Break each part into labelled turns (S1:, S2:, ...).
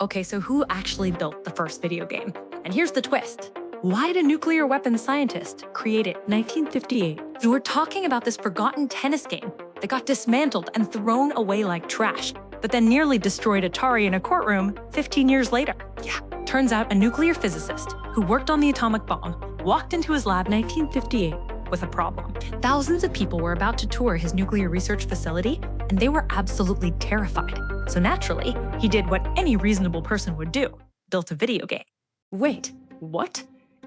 S1: Okay, so who actually built the first video game? And here's the twist. Why did a nuclear weapons scientist create it in 1958? And we're talking about this forgotten tennis game that got dismantled and thrown away like trash, but then nearly destroyed Atari in a courtroom 15 years later. Yeah, turns out a nuclear physicist who worked on the atomic bomb walked into his lab in 1958 with a problem. Thousands of people were about to tour his nuclear research facility, and they were absolutely terrified. So naturally, he did what any reasonable person would do, built a video game. Wait, what?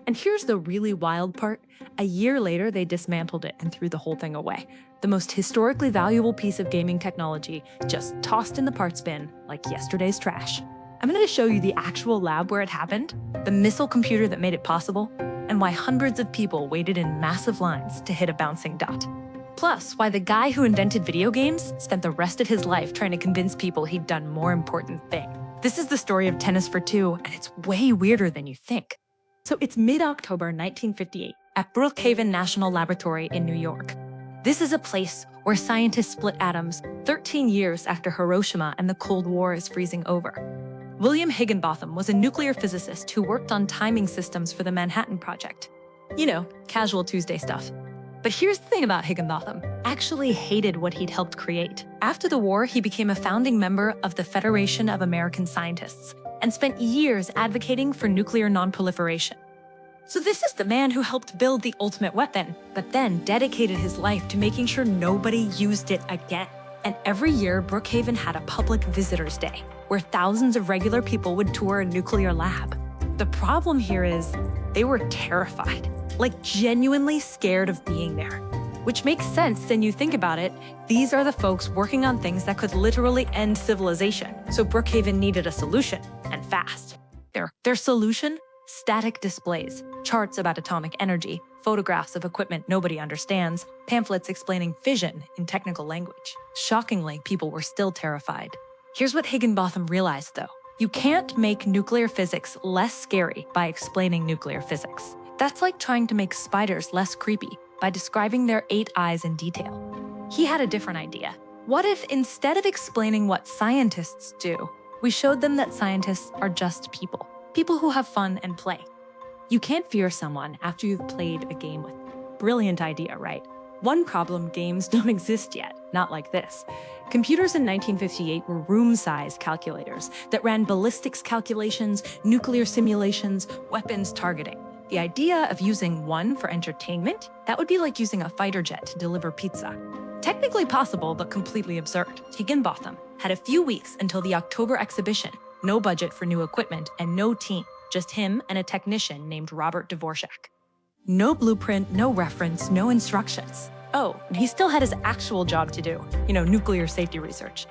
S1: And here's the really wild part. A year later, they dismantled it and threw the whole thing away. The most historically valuable piece of gaming technology just tossed in the parts bin like yesterday's trash. I'm going to show you the actual lab where it happened, the missile computer that made it possible, and why hundreds of people waited in massive lines to hit a bouncing dot. Plus, why the guy who invented video games spent the rest of his life trying to convince people he'd done more important thing. This is the story of Tennis for Two, and it's way weirder than you think. So it's mid-October 1958 at Brookhaven National Laboratory in New York. This is a place where scientists split atoms 13 years after Hiroshima and the Cold War is freezing over. William Higginbotham was a nuclear physicist who worked on timing systems for the Manhattan Project. You know, casual Tuesday stuff. But here's the thing about Higginbotham. Actually hated what he'd helped create. After the war, he became a founding member of the Federation of American Scientists and spent years advocating for nuclear nonproliferation. So this is the man who helped build the ultimate weapon, but then dedicated his life to making sure nobody used it again. And every year, Brookhaven had a public visitors day, where thousands of regular people would tour a nuclear lab. The problem here is they were terrified, like genuinely scared of being there. Which makes sense when you think about it. These are the folks working on things that could literally end civilization. So Brookhaven needed a solution, and fast. Their solution? Static displays, charts about atomic energy, photographs of equipment nobody understands, pamphlets explaining fission in technical language. Shockingly, people were still terrified. Here's what Higginbotham realized, though. You can't make nuclear physics less scary by explaining nuclear physics. That's like trying to make spiders less creepy by describing their 8 eyes in detail. He had a different idea. What if instead of explaining what scientists do, we showed them that scientists are just people? People who have fun and play. You can't fear someone after you've played a game with them. Brilliant idea, right? One problem, games don't exist yet, not like this. Computers in 1958 were room-sized calculators that ran ballistics calculations, nuclear simulations, weapons targeting. The idea of using one for entertainment, that would be like using a fighter jet to deliver pizza. Technically possible, but completely absurd. Higginbotham had a few weeks until the October exhibition. No budget for new equipment and no team, just him and a technician named Robert Dvorak. No blueprint, no reference, no instructions. Oh, and he still had his actual job to do, nuclear safety research.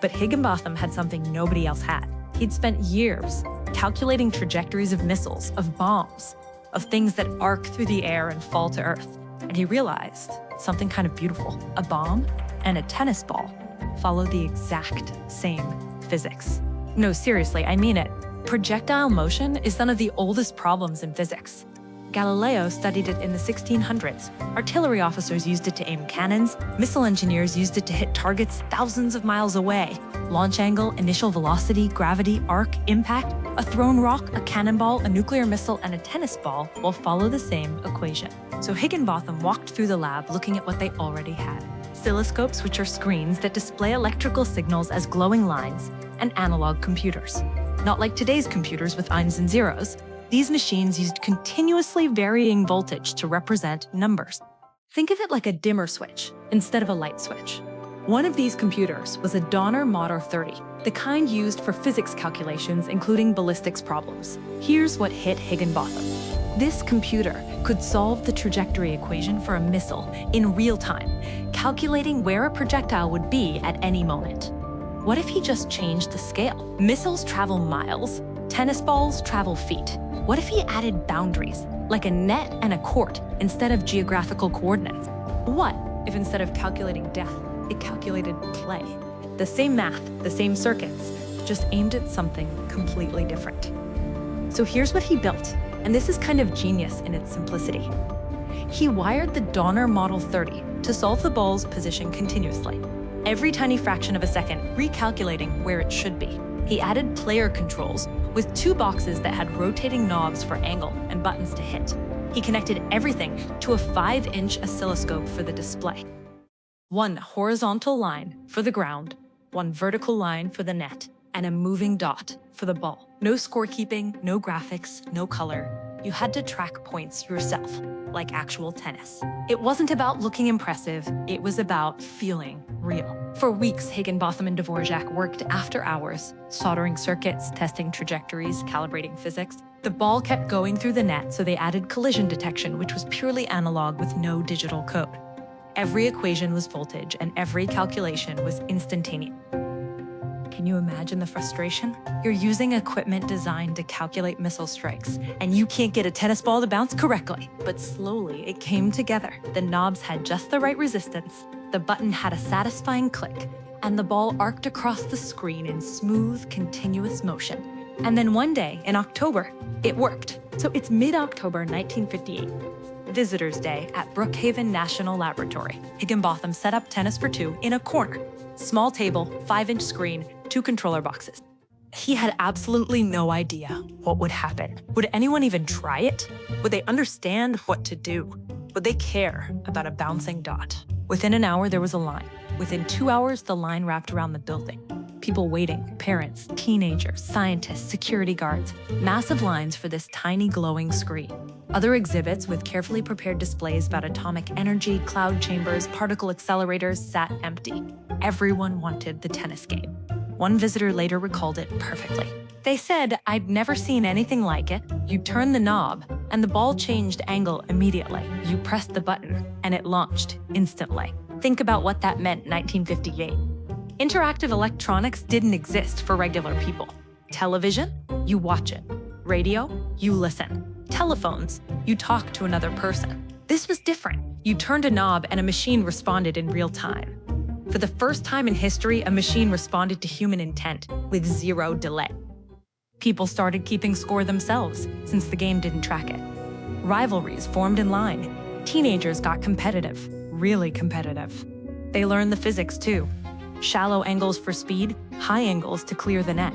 S1: But Higginbotham had something nobody else had. He'd spent years calculating trajectories of missiles, of bombs, of things that arc through the air and fall to Earth. And he realized something kind of beautiful. A bomb and a tennis ball follow the exact same physics. No, seriously, I mean it. Projectile motion is one of the oldest problems in physics. Galileo studied it in the 1600s. Artillery officers used it to aim cannons. Missile engineers used it to hit targets thousands of miles away. Launch angle, initial velocity, gravity, arc, impact. A thrown rock, a cannonball, a nuclear missile, and a tennis ball will follow the same equation. So Higginbotham walked through the lab looking at what they already had. Oscilloscopes, which are screens that display electrical signals as glowing lines, and analog computers. Not like today's computers with uns and zeros. These machines used continuously varying voltage to represent numbers. Think of it like a dimmer switch instead of a light switch. One of these computers was a Donner Model 30, the kind used for physics calculations, including ballistics problems. Here's what hit Higginbotham. This computer could solve the trajectory equation for a missile in real time, calculating where a projectile would be at any moment. What if he just changed the scale? Missiles travel miles, tennis balls travel feet. What if he added boundaries, like a net and a court, instead of geographical coordinates? What if instead of calculating death, it calculated play? The same math, the same circuits, just aimed at something completely different. So here's what he built, and this is kind of genius in its simplicity. He wired the Donner Model 30 to solve the ball's position continuously, every tiny fraction of a second recalculating where it should be. He added player controls with 2 boxes that had rotating knobs for angle and buttons to hit. He connected everything to a 5-inch oscilloscope for the display. 1 horizontal line for the ground, 1 vertical line for the net, and a moving dot for the ball. No scorekeeping, no graphics, no color. You had to track points yourself, like actual tennis. It wasn't about looking impressive, it was about feeling real. For weeks, Higginbotham and Dvorak worked after hours, soldering circuits, testing trajectories, calibrating physics. The ball kept going through the net, so they added collision detection, which was purely analog with no digital code. Every equation was voltage, and every calculation was instantaneous. Can you imagine the frustration? You're using equipment designed to calculate missile strikes, and you can't get a tennis ball to bounce correctly. But slowly, it came together. The knobs had just the right resistance, the button had a satisfying click, and the ball arced across the screen in smooth, continuous motion. And then one day, in October, it worked. So it's mid-October 1958. Visitors' Day at Brookhaven National Laboratory. Higginbotham set up tennis for 2 in a corner. Small table, 5-inch screen, 2 controller boxes. He had absolutely no idea what would happen. Would anyone even try it? Would they understand what to do? Would they care about a bouncing dot? Within an hour, there was a line. Within 2 hours, the line wrapped around the building. People waiting, parents, teenagers, scientists, security guards. Massive lines for this tiny glowing screen. Other exhibits with carefully prepared displays about atomic energy, cloud chambers, particle accelerators sat empty. Everyone wanted the tennis game. One visitor later recalled it perfectly. They said, "I'd never seen anything like it. You turn the knob, and the ball changed angle immediately. You pressed the button, and it launched instantly." Think about what that meant in 1958. Interactive electronics didn't exist for regular people. Television? You watch it. Radio? You listen. Telephones? You talk to another person. This was different. You turned a knob and a machine responded in real time. For the first time in history, a machine responded to human intent with 0 delay. People started keeping score themselves, since the game didn't track it. Rivalries formed in line. Teenagers got competitive, really competitive. They learned the physics too. Shallow angles for speed, high angles to clear the net.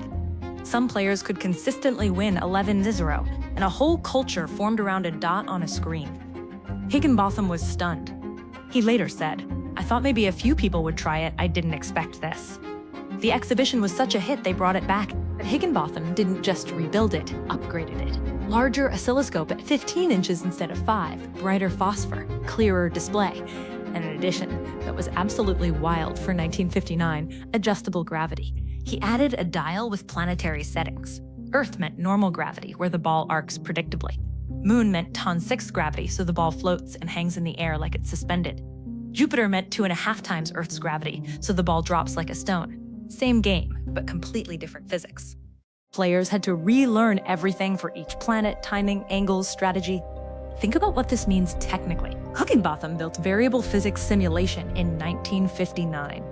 S1: Some players could consistently win 11-0, and a whole culture formed around a dot on a screen. Higginbotham was stunned. He later said, "I thought maybe a few people would try it. I didn't expect this." The exhibition was such a hit they brought it back, but Higginbotham didn't just rebuild it, upgraded it. Larger oscilloscope at 15 inches instead of 5, brighter phosphor, clearer display, and in addition, that was absolutely wild for 1959, adjustable gravity. He added a dial with planetary settings. Earth meant normal gravity, where the ball arcs predictably. Moon meant ton 6 gravity, so the ball floats and hangs in the air like it's suspended. Jupiter meant 2.5 times Earth's gravity, so the ball drops like a stone. Same game, but completely different physics. Players had to relearn everything for each planet, timing, angles, strategy. Think about what this means technically. Higginbotham built variable physics simulation in 1959.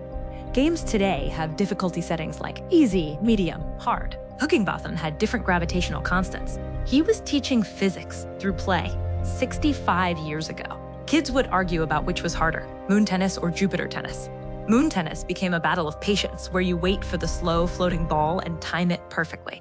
S1: Games today have difficulty settings like easy, medium, hard. Higginbotham had different gravitational constants. He was teaching physics through play 65 years ago. Kids would argue about which was harder, moon tennis or Jupiter tennis. Moon tennis became a battle of patience where you wait for the slow floating ball and time it perfectly.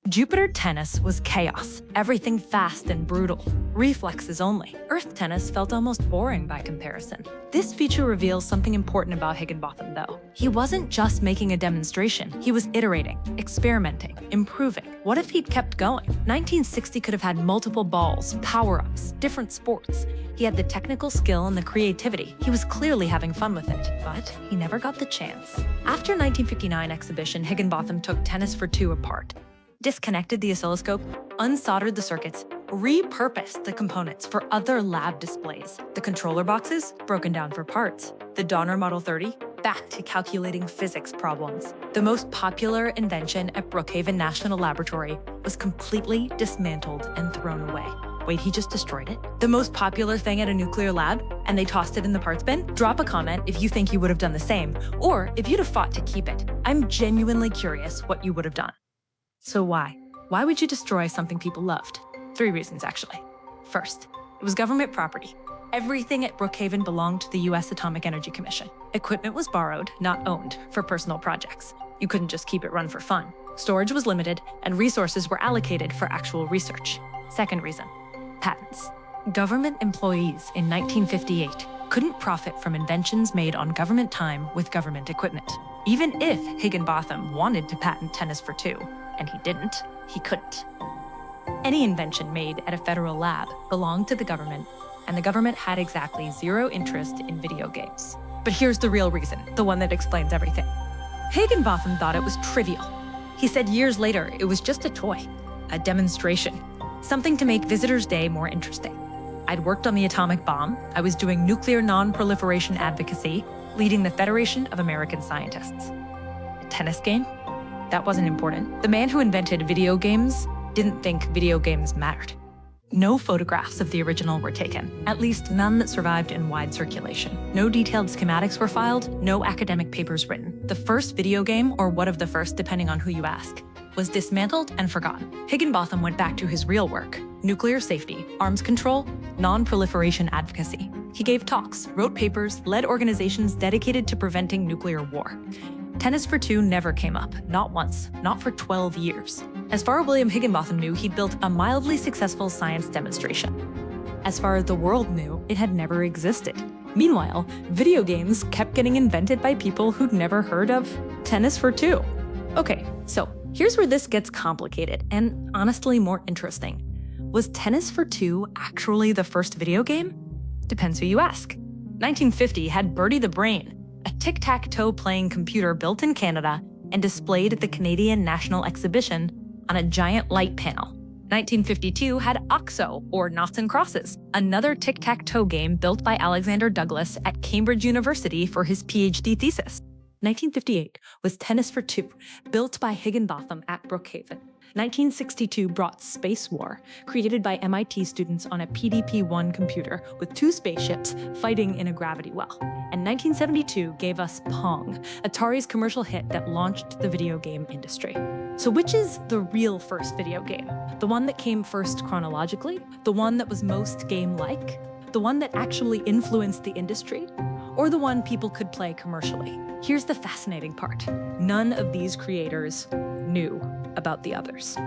S1: Jupiter tennis was chaos, everything fast and brutal, reflexes only. Earth tennis felt almost boring by comparison. This feature reveals something important about Higginbotham, though. He wasn't just making a demonstration, he was iterating, experimenting, improving. What if he'd kept going? 1960 could have had multiple balls, power-ups, different sports. He had the technical skill and the creativity. He was clearly having fun with it, but he never got the chance. After 1959 exhibition, Higginbotham took tennis for 2 apart. Disconnected the oscilloscope, unsoldered the circuits, repurposed the components for other lab displays. The controller boxes, broken down for parts. The Donner Model 30, back to calculating physics problems. The most popular invention at Brookhaven National Laboratory was completely dismantled and thrown away. Wait, he just destroyed it? The most popular thing at a nuclear lab, and they tossed it in the parts bin? Drop a comment if you think you would have done the same, or if you'd have fought to keep it. I'm genuinely curious what you would have done. So why? Why would you destroy something people loved? 3 reasons, actually. First, it was government property. Everything at Brookhaven belonged to the U.S. Atomic Energy Commission. Equipment was borrowed, not owned, for personal projects. You couldn't just keep it run for fun. Storage was limited, and resources were allocated for actual research. Second reason, patents. Government employees in 1958 couldn't profit from inventions made on government time with government equipment. Even if Higginbotham wanted to patent tennis for two, and he didn't, he couldn't. Any invention made at a federal lab belonged to the government, and the government had exactly zero interest in video games. But here's the real reason, the one that explains everything. Higginbotham thought it was trivial. He said years later it was just a toy, a demonstration, something to make Visitors' Day more interesting. I'd worked on the atomic bomb, I was doing nuclear non-proliferation advocacy, leading the Federation of American Scientists. A tennis game? That wasn't important. The man who invented video games didn't think video games mattered. No photographs of the original were taken, at least none that survived in wide circulation. No detailed schematics were filed, no academic papers written. The first video game, or one of the first depending on who you ask, was dismantled and forgotten. Higginbotham went back to his real work: nuclear safety, arms control, non-proliferation advocacy. He gave talks, wrote papers, led organizations dedicated to preventing nuclear war. Tennis for two never came up, not once, not for 12 years. As far as William Higginbotham knew, he'd built a mildly successful science demonstration. As far as the world knew, it had never existed. Meanwhile, video games kept getting invented by people who'd never heard of tennis for two. Okay, so here's where this gets complicated and honestly more interesting. Was tennis for two actually the first video game? Depends who you ask. 1950 had Bertie the Brain, a tic-tac-toe playing computer built in Canada and displayed at the Canadian National Exhibition on a giant light panel. 1952 had OXO, or Noughts and Crosses, another tic-tac-toe game built by Alexander Douglas at Cambridge University for his PhD thesis. 1958 was Tennis for Two, built by Higginbotham at Brookhaven. 1962 brought Space War, created by MIT students on a PDP-1 computer with two spaceships fighting in a gravity well. And 1972 gave us Pong, Atari's commercial hit that launched the video game industry. So which is the real first video game? The one that came first chronologically? The one that was most game-like? The one that actually influenced the industry? Or the one people could play commercially? Here's the fascinating part. None of these creators knew about the others.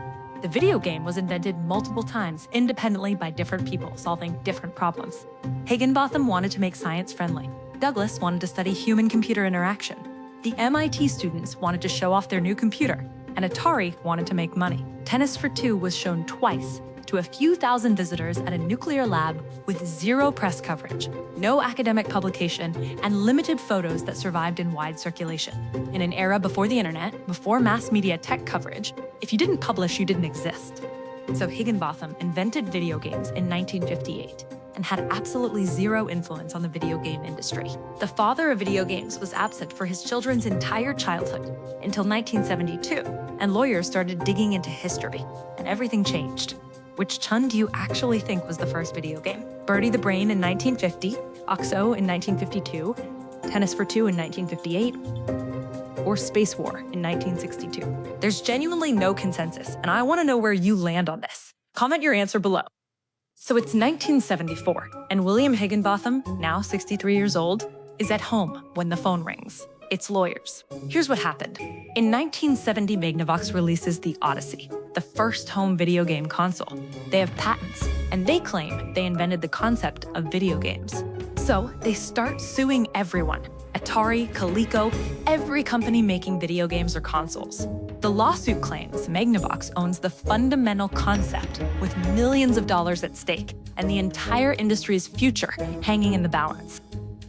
S1: The video game was invented multiple times independently by different people solving different problems. Higginbotham wanted to make science friendly. Douglas wanted to study human-computer interaction. The MIT students wanted to show off their new computer, and Atari wanted to make money. Tennis for Two was shown twice to a few thousand visitors at a nuclear lab with zero press coverage, no academic publication, and limited photos that survived in wide circulation. In an era before the internet, before mass media tech coverage, if you didn't publish, you didn't exist. So Higginbotham invented video games in 1958 and had absolutely zero influence on the video game industry. The father of video games was absent for his children's entire childhood until 1972, and lawyers started digging into history, and everything changed. Which Chun do you actually think was the first video game? Bertie the Brain in 1950, OXO in 1952, Tennis for Two in 1958, or Space War in 1962? There's genuinely no consensus, and I want to know where you land on this. Comment your answer below. So it's 1974, and William Higginbotham, now 63 years old, is at home when the phone rings. It's lawyers. Here's what happened. In 1970, Magnavox releases the Odyssey, the first home video game console. They have patents, and they claim they invented the concept of video games. So they start suing everyone: Atari, Coleco, every company making video games or consoles. The lawsuit claims Magnavox owns the fundamental concept with millions of dollars at stake and the entire industry's future hanging in the balance.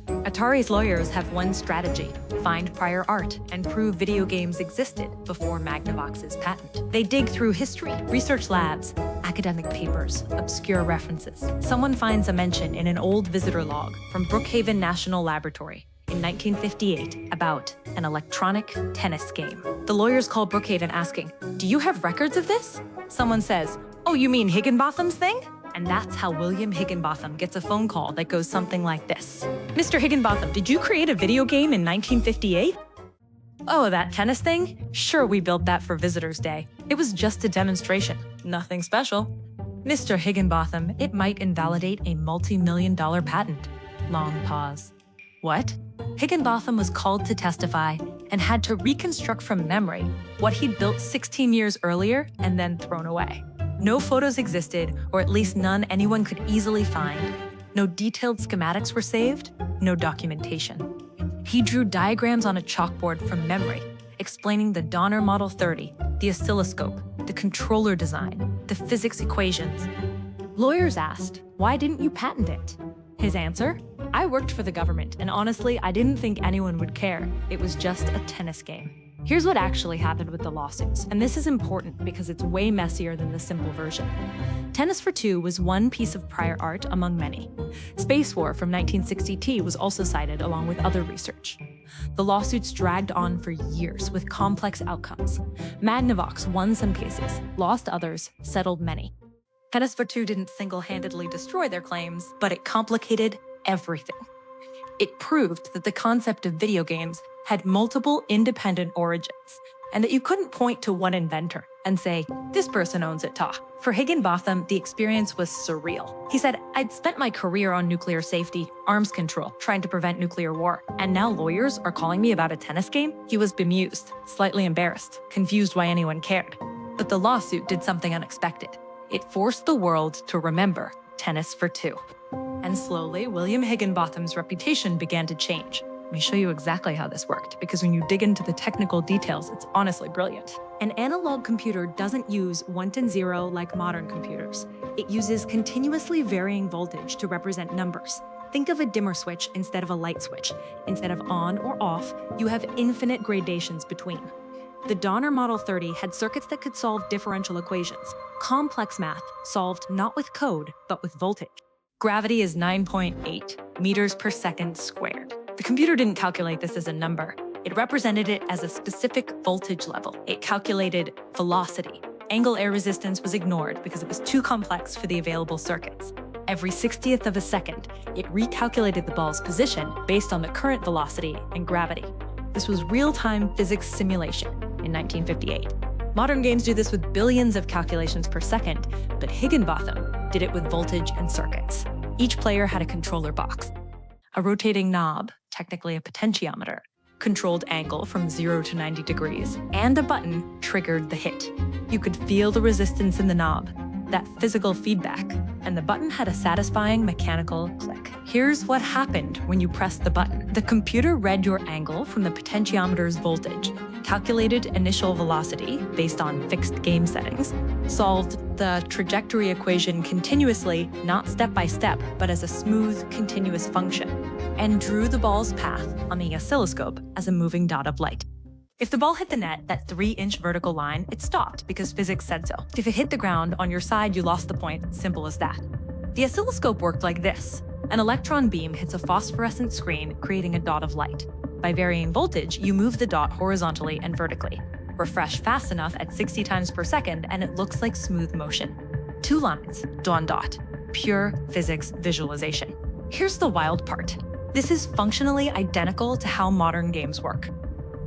S1: Atari's lawyers have one strategy: find prior art and prove video games existed before Magnavox's patent. They dig through history, research labs, academic papers, obscure references. Someone finds a mention in an old visitor log from Brookhaven National Laboratory in 1958 about an electronic tennis game. The lawyers call Brookhaven asking, "Do you have records of this?" Someone says, "Oh, you mean Higginbotham's thing?" And that's how William Higginbotham gets a phone call that goes something like this. "Mr. Higginbotham, did you create a video game in 1958? "Oh, that tennis thing? Sure, we built that for Visitors' Day. It was just a demonstration. Nothing special." "Mr. Higginbotham, it might invalidate a multi-million-dollar patent." Long pause. "What?" Higginbotham was called to testify, and had to reconstruct from memory what he'd built 16 years earlier and then thrown away. No photos existed, or at least none anyone could easily find. No detailed schematics were saved, no documentation. He drew diagrams on a chalkboard from memory, explaining the Donner Model 30, the oscilloscope, the controller design, the physics equations. Lawyers asked, "Why didn't you patent it?" His answer? "I worked for the government, and honestly, I didn't think anyone would care. It was just a tennis game." Here's what actually happened with the lawsuits, and this is important because it's way messier than the simple version. Tennis for Two was one piece of prior art among many. Space War from 1960T was also cited along with other research. The lawsuits dragged on for years with complex outcomes. Magnavox won some cases, lost others, settled many. Tennis for Two didn't single-handedly destroy their claims, but it complicated everything. It proved that the concept of video games had multiple independent origins, and that you couldn't point to one inventor and say, "This person owns it, ta." For Higginbotham, the experience was surreal. He said, "I'd spent my career on nuclear safety, arms control, trying to prevent nuclear war, and now lawyers are calling me about a tennis game?" He was bemused, slightly embarrassed, confused why anyone cared. But the lawsuit did something unexpected. It forced the world to remember Tennis for Two. And slowly, William Higginbotham's reputation began to change. Let me show you exactly how this worked, because when you dig into the technical details, it's honestly brilliant. An analog computer doesn't use 1 and 0 like modern computers. It uses continuously varying voltage to represent numbers. Think of a dimmer switch instead of a light switch. Instead of on or off, you have infinite gradations between. The Donner Model 30 had circuits that could solve differential equations, complex math solved not with code, but with voltage. Gravity is 9.8 meters per second squared. The computer didn't calculate this as a number. It represented it as a specific voltage level. It calculated velocity. Angle air resistance was ignored because it was too complex for the available circuits. Every 60th of a second, it recalculated the ball's position based on the current velocity and gravity. This was real-time physics simulation in 1958. Modern games do this with billions of calculations per second, but Higginbotham did it with voltage and circuits. Each player had a controller box. A rotating knob, technically a potentiometer, controlled angle from 0 to 90 degrees, and a button triggered the hit. You could feel the resistance in the knob, that physical feedback, and the button had a satisfying mechanical click. Here's what happened when you pressed the button. The computer read your angle from the potentiometer's voltage, calculated initial velocity based on fixed game settings, solved the trajectory equation continuously, not step by step, but as a smooth, continuous function, and drew the ball's path on the oscilloscope as a moving dot of light. If the ball hit the net, that 3-inch vertical line, it stopped because physics said so. If it hit the ground on your side, you lost the point, simple as that. The oscilloscope worked like this. An electron beam hits a phosphorescent screen, creating a dot of light. By varying voltage, you move the dot horizontally and vertically. Refresh fast enough at 60 times per second, and it looks like smooth motion. 2 lines, dot, dot. Pure physics visualization. Here's the wild part. This is functionally identical to how modern games work.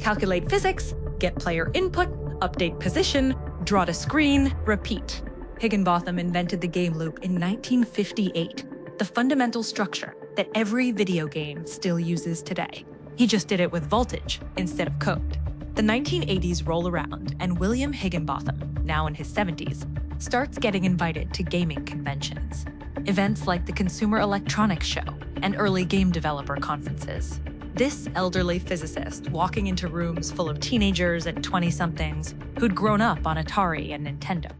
S1: Calculate physics, get player input, update position, draw to screen, repeat. Higginbotham invented the game loop in 1958, the fundamental structure that every video game still uses today. He just did it with voltage instead of code. The 1980s roll around, and William Higginbotham, now in his 70s, starts getting invited to gaming conventions. Events like the Consumer Electronics Show and early game developer conferences. This elderly physicist walking into rooms full of teenagers and 20-somethings who'd grown up on Atari and Nintendo.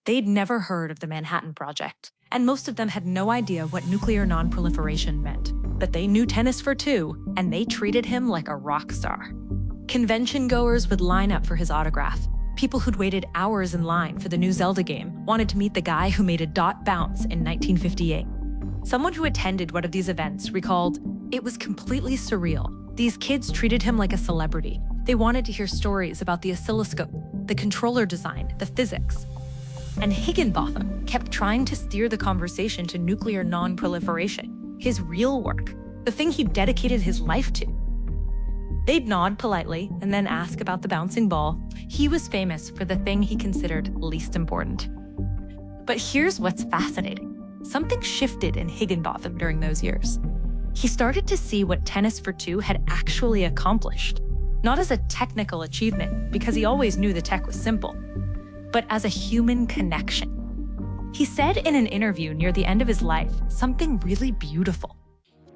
S1: They'd never heard of the Manhattan Project, and most of them had no idea what nuclear non-proliferation meant. But they knew Tennis for Two, and they treated him like a rock star. Convention goers would line up for his autograph. People who'd waited hours in line for the new Zelda game wanted to meet the guy who made a dot bounce in 1958. Someone who attended one of these events recalled, "It was completely surreal. These kids treated him like a celebrity. They wanted to hear stories about the oscilloscope, the controller design, the physics." And Higginbotham kept trying to steer the conversation to nuclear non-proliferation, his real work, the thing he dedicated his life to. They'd nod politely and then ask about the bouncing ball. He was famous for the thing he considered least important. But here's what's fascinating. Something shifted in Higginbotham during those years. He started to see what Tennis for Two had actually accomplished. Not as a technical achievement, because he always knew the tech was simple, but as a human connection. He said in an interview near the end of his life something really beautiful.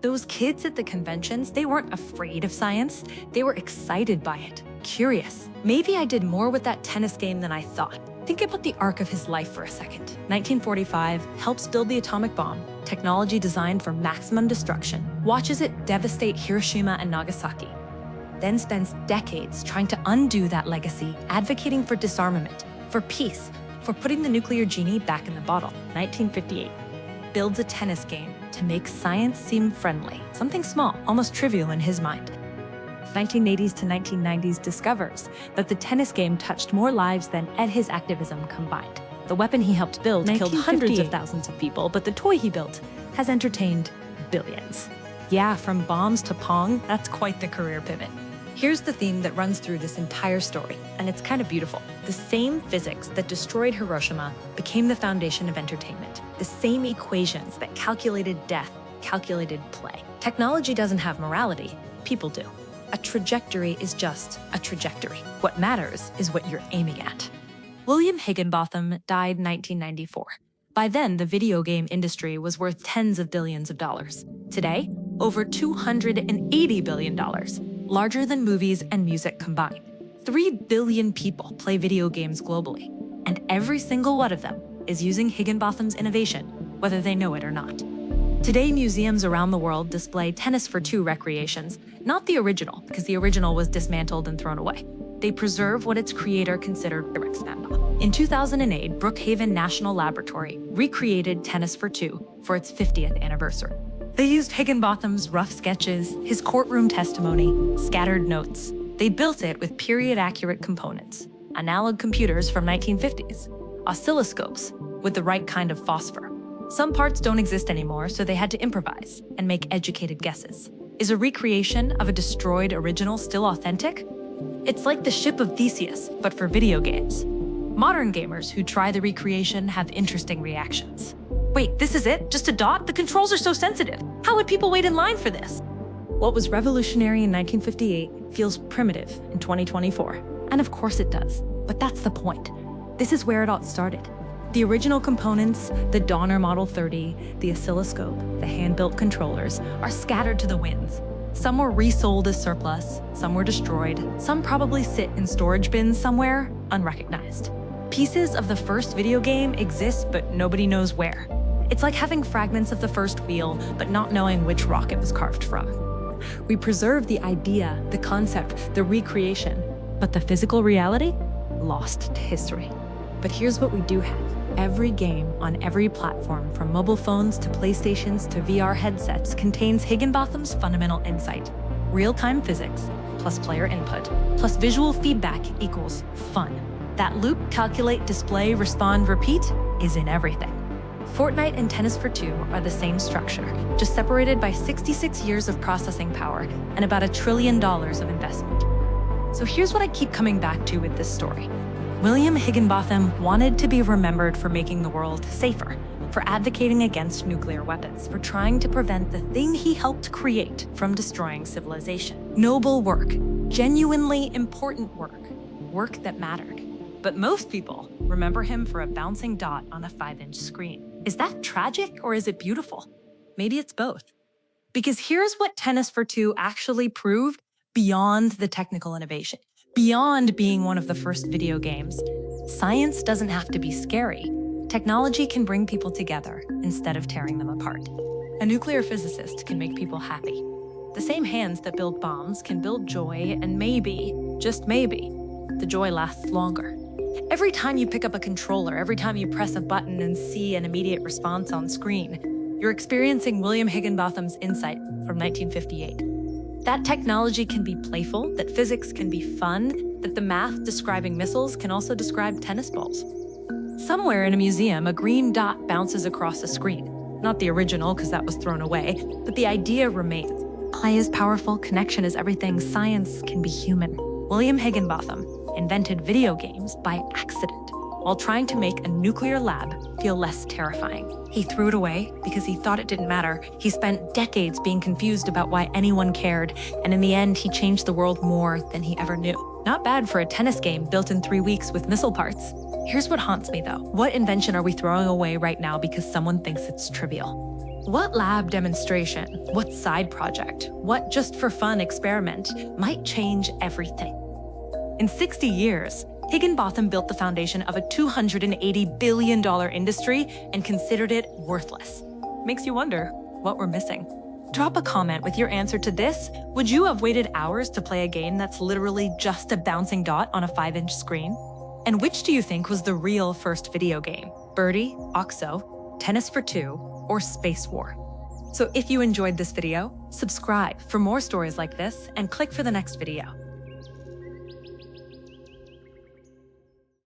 S1: Those kids at the conventions, they weren't afraid of science. They were excited by it, curious. Maybe I did more with that tennis game than I thought. Think about the arc of his life for a second. 1945, helps build the atomic bomb, technology designed for maximum destruction, watches it devastate Hiroshima and Nagasaki, then spends decades trying to undo that legacy, advocating for disarmament, for peace, for putting the nuclear genie back in the bottle. 1958, builds a tennis game to make science seem friendly, something small, almost trivial in his mind. 1980s to 1990s discovers that the tennis game touched more lives than his activism combined. The weapon he helped build killed hundreds of thousands of people, but the toy he built has entertained billions. Yeah, from bombs to Pong, that's quite the career pivot. Here's the theme that runs through this entire story, and it's kind of beautiful. The same physics that destroyed Hiroshima became the foundation of entertainment. The same equations that calculated death, calculated play. Technology doesn't have morality, people do. A trajectory is just a trajectory. What matters is what you're aiming at. William Higginbotham died in 1994. By then, the video game industry was worth tens of billions of dollars. Today, over $280 billion, larger than movies and music combined. 3 billion people play video games globally, and every single one of them is using Higginbotham's innovation, whether they know it or not. Today, museums around the world display Tennis for Two recreations, not the original, because the original was dismantled and thrown away. They preserve what its creator considered to expand on. In 2008, Brookhaven National Laboratory recreated Tennis for Two for its 50th anniversary. They used Higginbotham's rough sketches, his courtroom testimony, scattered notes. They built it with period-accurate components, analog computers from 1950s, oscilloscopes with the right kind of phosphor. Some parts don't exist anymore, so they had to improvise and make educated guesses. Is a recreation of a destroyed original still authentic? It's like the ship of Theseus, but for video games. Modern gamers who try the recreation have interesting reactions. Wait, this is it? Just a dot? The controls are so sensitive. How would people wait in line for this? What was revolutionary in 1958 feels primitive in 2024. And of course it does, but that's the point. This is where it all started. The original components, the Donner Model 30, the oscilloscope, the hand-built controllers, are scattered to the winds. Some were resold as surplus, some were destroyed, some probably sit in storage bins somewhere, unrecognized. Pieces of the first video game exist, but nobody knows where. It's like having fragments of the first wheel, but not knowing which rock it was carved from. We preserve the idea, the concept, the recreation, but the physical reality? Lost to history. But here's what we do have. Every game on every platform, from mobile phones to PlayStations to VR headsets, contains Higginbotham's fundamental insight. Real-time physics, plus player input, plus visual feedback equals fun. That loop, calculate, display, respond, repeat, is in everything. Fortnite and Tennis for Two are the same structure, just separated by 66 years of processing power and about $1 trillion of investment. So here's what I keep coming back to with this story. William Higginbotham wanted to be remembered for making the world safer, for advocating against nuclear weapons, for trying to prevent the thing he helped create from destroying civilization. Noble work, genuinely important work, work that mattered. But most people remember him for a bouncing dot on a 5-inch screen. Is that tragic or is it beautiful? Maybe it's both. Because here's what Tennis for Two actually proved beyond the technical innovation. Beyond being one of the first video games, science doesn't have to be scary. Technology can bring people together instead of tearing them apart. A nuclear physicist can make people happy. The same hands that build bombs can build joy, and maybe, just maybe, the joy lasts longer. Every time you pick up a controller, every time you press a button and see an immediate response on screen, you're experiencing William Higginbotham's insight from 1958. That technology can be playful, that physics can be fun, that the math describing missiles can also describe tennis balls. Somewhere in a museum, a green dot bounces across a screen. Not the original, because that was thrown away, but the idea remains. Play is powerful, connection is everything, science can be human. William Higginbotham invented video games by accident. while trying to make a nuclear lab feel less terrifying. He threw it away because he thought it didn't matter. He spent decades being confused about why anyone cared, and in the end, he changed the world more than he ever knew. Not bad for a tennis game built in 3 weeks with missile parts. Here's what haunts me though. What invention are we throwing away right now because someone thinks it's trivial? What lab demonstration, what side project, what just for fun experiment might change everything? In 60 years, Higginbotham built the foundation of a $280 billion industry and considered it worthless. Makes you wonder what we're missing. Drop a comment with your answer to this. Would you have waited hours to play a game that's literally just a bouncing dot on a 5-inch screen? And which do you think was the real first video game? Birdie, Oxo, Tennis for Two, or Space War? So if you enjoyed this video, subscribe for more stories like this and click for the next video.